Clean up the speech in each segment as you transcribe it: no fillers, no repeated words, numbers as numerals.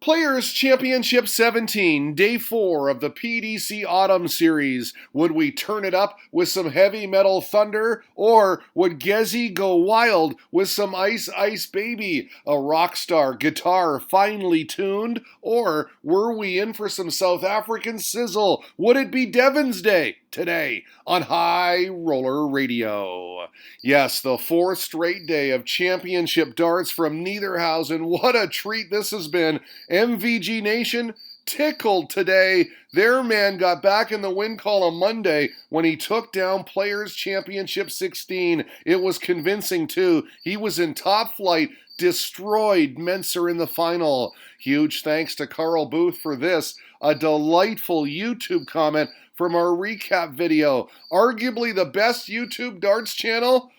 Players Championship 17, Day 4 of the PDC Autumn Series. Would we turn it up with some heavy metal thunder, or would Gezi go wild with some Ice Ice Baby, a rock star guitar finely tuned, or were we in for some South African sizzle? Would it be Devon's Day today on High Roller Radio? Yes, the fourth straight day of championship darts from Niederhausen. What a treat this has been. MVG Nation tickled today. Their man got back in the win column Monday when he took down Players Championship 16. It was convincing too. He was in top flight, destroyed Menser in the final. Huge thanks to Carl Booth for this, a delightful YouTube comment from our recap video. Arguably the best YouTube darts channel?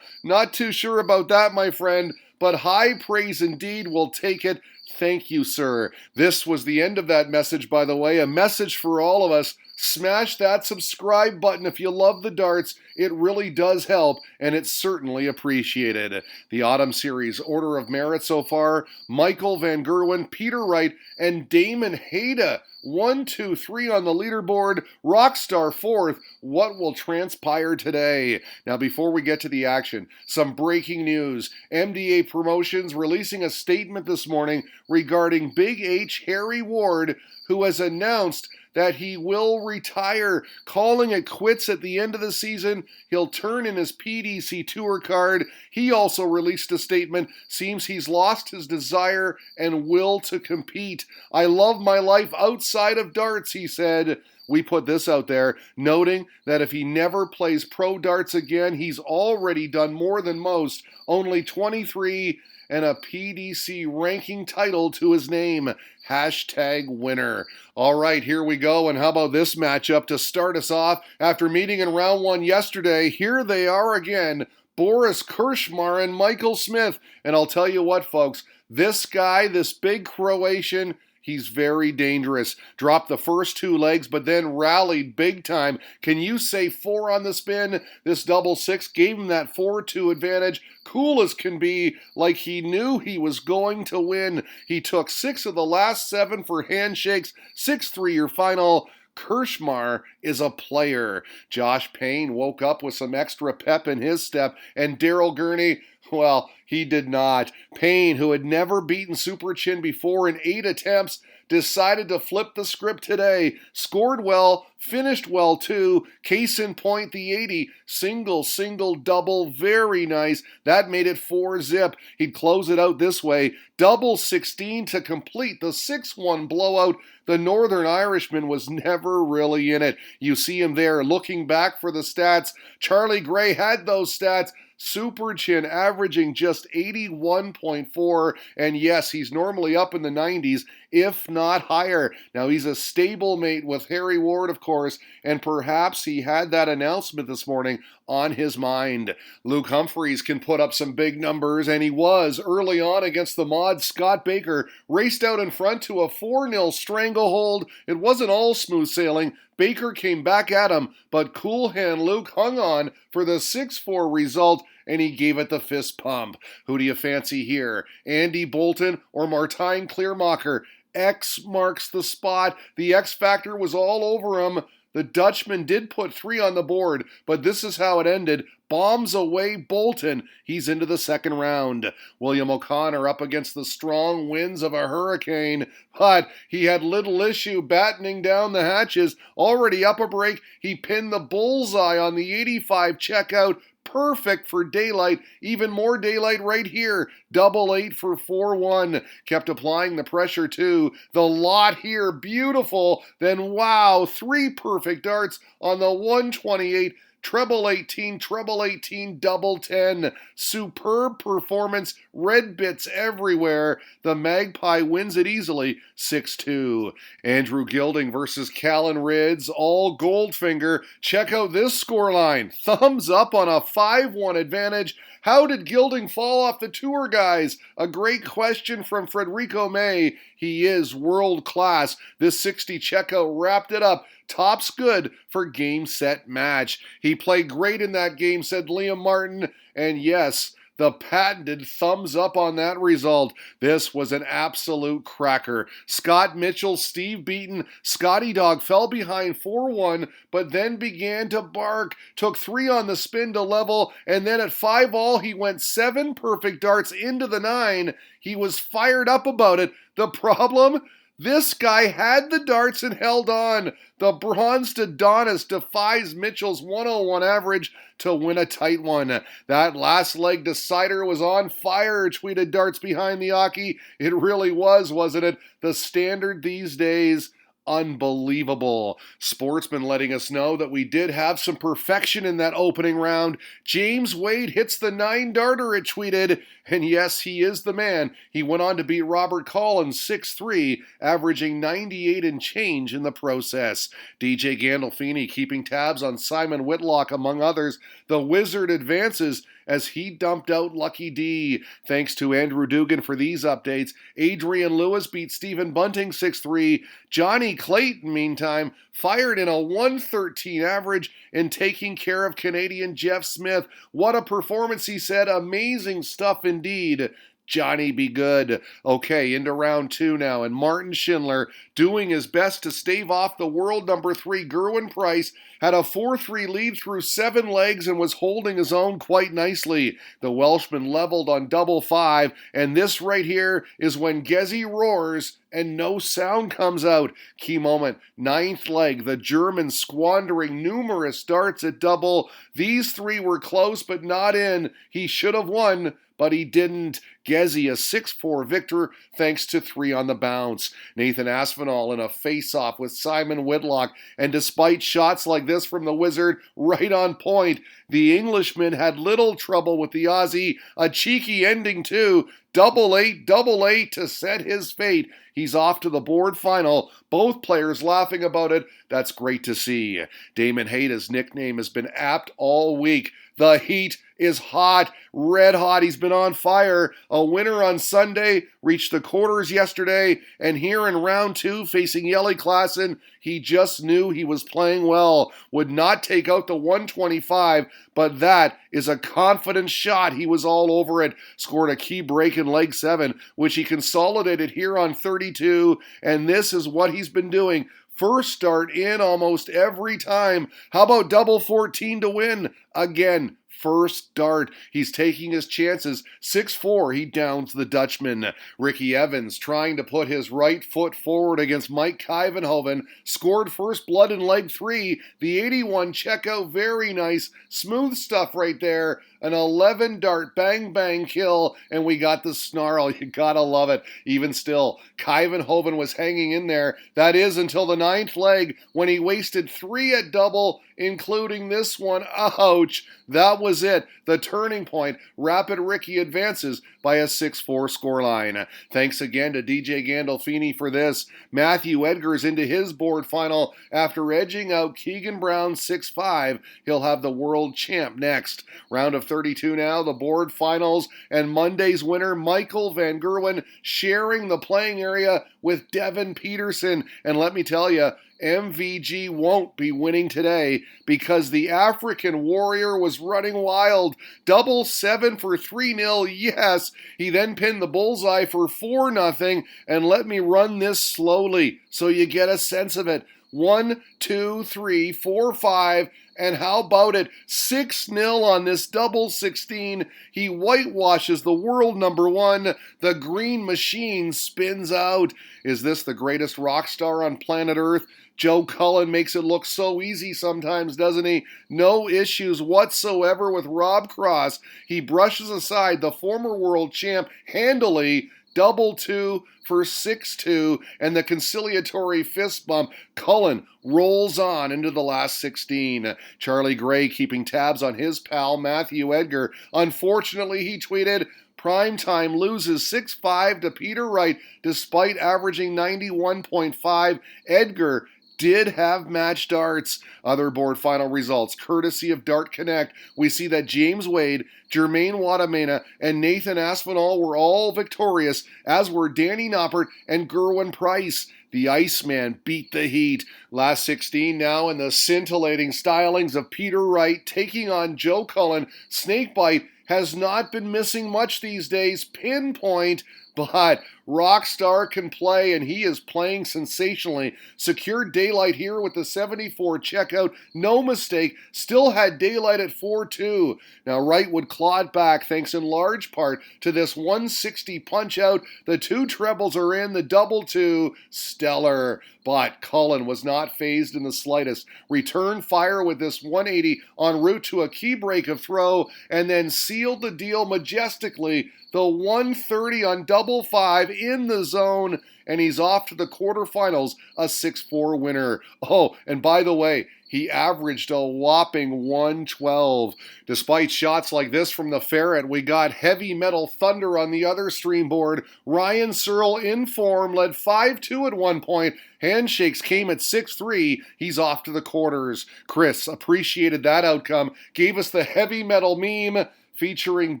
Not too sure about that, my friend, but high praise indeed. We'll take it. Thank you, sir. This was the end of that message, by the way. A message for all of us. Smash that subscribe button if you love the darts. It really does help, and it's certainly appreciated. The Autumn Series order of merit so far: Michael Van Gerwen, Peter Wright, and Damon Hayda. 1, 2, 3 on the leaderboard. Rockstar fourth. What will transpire today? Now, before we get to the action, some breaking news. MDA Promotions releasing a statement this morning regarding Big H Harry Ward, who has announced that he will retire, calling it quits at the end of the season. He'll turn in his PDC Tour card. He also released a statement. Seems he's lost his desire and will to compete. I love my life outside of darts, he said. We put this out there, noting that if he never plays pro darts again, he's already done more than most. Only 23 and a PDC ranking title to his name. Hashtag winner. All right, here we go. And how about this matchup to start us off? After meeting in round one yesterday, here they are again. Boris Kirshmar and Michael Smith. And I'll tell you what, folks, this guy, this big Croatian, he's very dangerous. Dropped the first two legs, but then rallied big time. Can you say 4 on the spin? This double six gave him that 4-2 advantage. Cool as can be, like he knew he was going to win. He took 6 of the last 7 for handshakes. 6-3 your final. Kirshmar is a player. Josh Payne woke up with some extra pep in his step, and Daryl Gurney, well, he did not. Payne, who had never beaten Super Chin before in 8 attempts, decided to flip the script today. Scored well, finished well too. Case in point, the 80. Single, double, very nice. That made it 4-zip. He'd close it out this way. Double 16 to complete the 6-1 blowout. The Northern Irishman was never really in it. You see him there looking back for the stats. Charlie Gray had those stats. Super Chin averaging just 81.4, and yes, he's normally up in the 90s, if not higher. Now, he's a stablemate with Harry Ward, of course, and perhaps he had that announcement this morning on his mind. Luke Humphreys can put up some big numbers, and he was early on against the mod. Scott Baker raced out in front to a 4-0 stranglehold. It wasn't all smooth sailing. Baker came back at him, but cool hand Luke hung on for the 6-4 result, and he gave it the fist pump. Who do you fancy here? Andy Bolton or Martijn Kleermaker? X marks the spot. The X Factor was all over him. The Dutchman did put 3 on the board, but this is how it ended. Bombs away Bolton. He's into the second round. William O'Connor up against the strong winds of a hurricane, but he had little issue battening down the hatches. Already up a break, he pinned the bullseye on the 85 checkout. Perfect for daylight. Even more daylight right here. Double 8 for 4-1. Kept applying the pressure too. The lot here, beautiful. Then wow, 3 perfect darts on the 128. Treble 18, treble 18, double 10. Superb performance, red bits everywhere. The Magpie wins it easily, 6-2. Andrew Gilding versus Callan Rids, all Goldfinger. Check out this scoreline. Thumbs up on a 5-1 advantage. How did Gilding fall off the tour, guys? A great question from Frederico May. He is world class. This 60 checkout wrapped it up. Top's good for game, set, match. He played great in that game, said Liam Martin. And yes, the patented thumbs up on that result. This was an absolute cracker. Scott Mitchell, Steve Beaton, Scotty Dog fell behind 4-1, but then began to bark, took 3 on the spin to level, and then at 5-all he went 7 perfect darts into the 9. He was fired up about it. The problem? This guy had the darts and held on. The bronzed Adonis defies Mitchell's 101 average to win a tight one. That last leg decider was on fire, tweeted Darts Behind the Hockey. It really was, wasn't it? The standard these days. Unbelievable. Sportsman letting us know that we did have some perfection in that opening round. James Wade hits the 9-darter, it tweeted. And yes, he is the man. He went on to beat Robert Collins 6-3, averaging 98 and change in the process. DJ Gandolfini keeping tabs on Simon Whitlock, among others. The Wizard advances as he dumped out Lucky D. Thanks to Andrew Dugan for these updates. Adrian Lewis beat Stephen Bunting 6-3. Johnny Clayton, meantime, fired in a 113 average and taking care of Canadian Jeff Smith. What a performance, he said. Amazing stuff indeed. Johnny be good. Okay, into round 2 now, and Martin Schindler, doing his best to stave off the world number 3 Gerwyn Price, had a 4-3 lead through 7 legs and was holding his own quite nicely. The Welshman leveled on double 5, and this right here is when Gezi roars and no sound comes out. Key moment, 9th leg, the German squandering numerous darts at double. These 3 were close but not in. He should have won, but he didn't. Gezi a 6-4 victor thanks to 3 on the bounce. Nathan Aspinall in a face-off with Simon Whitlock, and despite shots like this from the Wizard, right on point, the Englishman had little trouble with the Aussie. A cheeky ending too. Double eight to set his fate. He's off to the board final. Both players laughing about it. That's great to see. Damon Hayda's nickname has been apt all week. The heat is hot, red hot. He's been on fire. A winner on Sunday, reached the quarters yesterday, and here in round 2 facing Jelle Klaasen, he just knew he was playing well. Would not take out the 125, but that is a confident shot. He was all over it. Scored a key break in leg 7, which he consolidated here on 32, and this is what he's been doing. First start in almost every time. How about double 14 to win? Again, first dart. He's taking his chances. 6-4, he downs the Dutchman. Ricky Evans trying to put his right foot forward against Mike Kuyvenhoven. Scored first blood in leg 3. The 81 checkout, very nice. Smooth stuff right there. An 11-dart bang-bang kill, and we got the snarl. You gotta love it. Even still, Kuyvenhoven was hanging in there. That is until the 9th leg when he wasted 3 at double, including this one. Ouch. That was it. The turning point. Rapid Ricky advances by a 6-4 scoreline. Thanks again to DJ Gandolfini for this. Matthew Edgar's into his board final after edging out Keegan Brown 6-5. He'll have the world champ next. Round of 32 now, the board finals, and Monday's winner, Michael Van Gerwen, sharing the playing area with Devin Peterson. And let me tell you, MVG won't be winning today because the African Warrior was running wild. Double 7 for 3-0, yes. He then pinned the bullseye for 4-0, and let me run this slowly so you get a sense of it. 1, 2, 3, 4, 5, and how about it? 6-0 on this double 16. He whitewashes the world number 1. The green machine spins out. Is this the greatest rock star on planet Earth? Joe Cullen makes it look so easy sometimes, doesn't he? No issues whatsoever with Rob Cross. He brushes aside the former world champ handily. Double 2 for 6-2, and the conciliatory fist bump. Cullen rolls on into the last 16. Charlie Gray keeping tabs on his pal Matthew Edgar. Unfortunately, he tweeted, Primetime loses 6-5 to Peter Wright despite averaging 91.5. Edgar did have match darts. Other board final results, courtesy of Dart Connect, we see that James Wade, Jermaine Watamena, and Nathan Aspinall were all victorious, as were Danny Noppert and Gerwyn Price. The Iceman beat the heat. Last 16 now, in the scintillating stylings of Peter Wright taking on Joe Cullen. Snakebite has not been missing much these days. Pinpoint, but Rockstar can play, and he is playing sensationally. Secured daylight here with the 74 checkout. No mistake. Still had daylight at 4-2. Now Wright would claw back thanks in large part to this 160 punch out. The two trebles are in. The double two, stellar. But Cullen was not phased in the slightest. Return fire with this 180 en route to a key break of throw, and then sealed the deal majestically. The 130 on double five in the zone, and he's off to the quarterfinals, a 6-4 winner. Oh, and by the way, he averaged a whopping 112. Despite shots like this from the Ferret, we got heavy metal thunder on the other stream board. Ryan Searle in form, led 5-2 at one point. Handshakes came at 6-3. He's off to the quarters. Chris appreciated that outcome, gave us the heavy metal meme featuring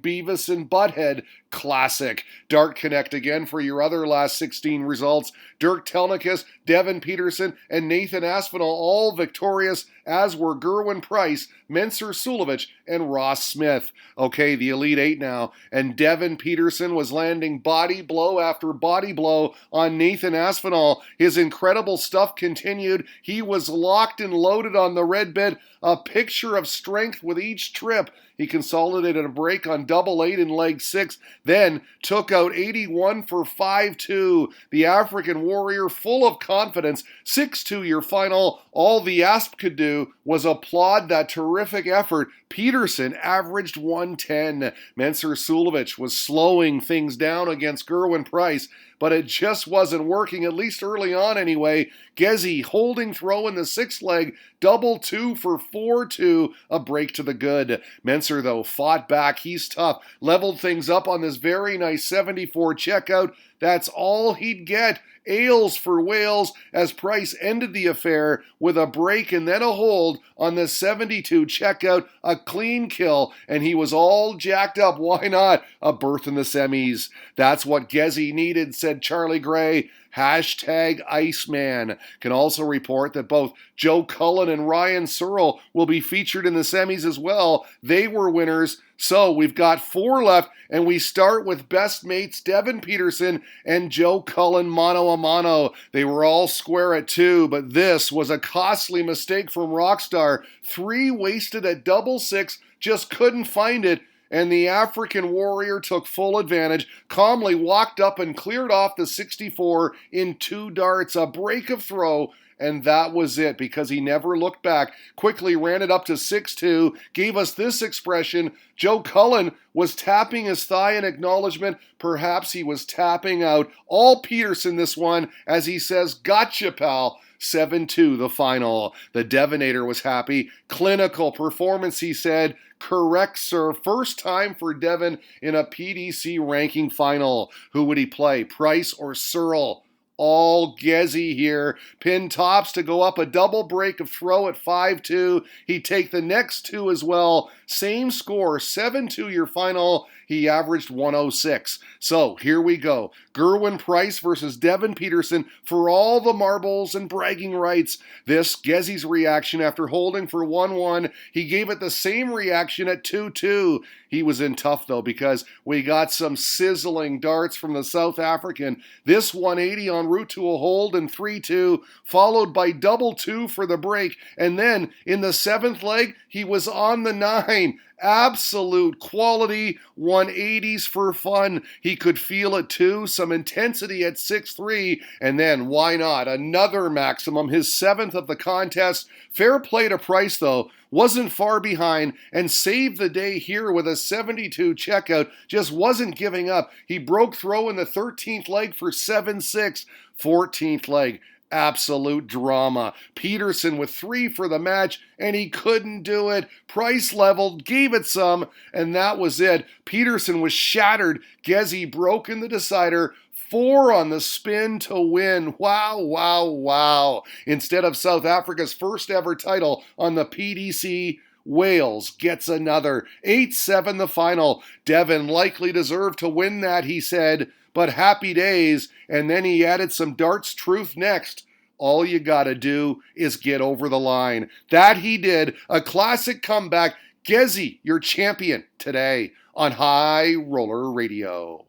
Beavis and Butthead. Classic. Dart Connect again for your other last 16 results. Dirk Telnikis, Devin Peterson, and Nathan Aspinall all victorious, as were Gerwin Price, Menser Sulovich, and Ross Smith. Okay, the Elite Eight now. And Devin Peterson was landing body blow after body blow on Nathan Aspinall. His incredible stuff continued. He was locked and loaded on the red bit, a picture of strength with each trip. He consolidated a break on double 8 in leg 6, then took out 81 for 5-2. The African Warrior, full of confidence, 6-2 your final. All the Asp could do was applaud that terrific effort. Peterson averaged 110. Menser Sulovich was slowing things down against Gerwin Price, but it just wasn't working, at least early on anyway. Gezi holding throw in the 6th leg, double 2 for 4-2, a break to the good. Menser, though, fought back. He's tough. Leveled things up on this very nice 74 checkout. That's all he'd get. Ales for Wales as Price ended the affair with a break and then a hold on the 72 checkout, a clean kill, and he was all jacked up. Why not? A berth in the semis. That's what Gezi needed, said Charlie Gray. Hashtag Iceman. Can also report that both Joe Cullen and Ryan Searle will be featured in the semis as well. They were winners. So we've got 4 left, and we start with best mates Devin Peterson and Joe Cullen mano a mano. They were all square at 2, but this was a costly mistake from Rockstar. 3 wasted at double 6, just couldn't find it. And the African Warrior took full advantage, calmly walked up and cleared off the 64 in 2 darts, a break of throw, and that was it, because he never looked back. Quickly ran it up to 6-2, gave us this expression. Joe Cullen was tapping his thigh in acknowledgement. Perhaps he was tapping out. All Peterson this one, as he says, gotcha, pal. 7-2 the final. The Devinator was happy. Clinical performance, he said. Correct, sir. First time for Devin in a PDC ranking final. Who would he play, Price or Searle? All Gezi here. Pin tops to go up a double break of throw at 5-2. He'd take the next 2 as well. Same score, 7-2 your final. He averaged 106. So here we go. Gerwin Price versus Devin Peterson for all the marbles and bragging rights. This Gezi's reaction after holding for 1-1. He gave it the same reaction at 2-2. He was in tough though, because we got some sizzling darts from the South African. This 180 en route to a hold in 3-2, followed by double 2 for the break. And then in the 7th leg, he was on the 9. Absolute quality 180s for fun. He could feel it too. Some intensity at 6-3. And then, why not? Another maximum, his 7th of the contest. Fair play to Price though. Wasn't far behind and saved the day here with a 72 checkout. Just wasn't giving up. He broke throw in the 13th leg for 7-6. 14th leg. Absolute drama. Peterson with 3 for the match, and he couldn't do it. Price leveled, gave it some, and that was it. Peterson was shattered. Gezi broke in the decider. 4 on the spin to win. Wow, wow, wow. Instead of South Africa's first ever title on the PDC, Wales gets another. 8-7 the final. Devin likely deserved to win that, he said, but happy days. And then he added some darts truth next. All you gotta do is get over the line. That he did. A classic comeback. Gezi, your champion, today on High Roller Radio.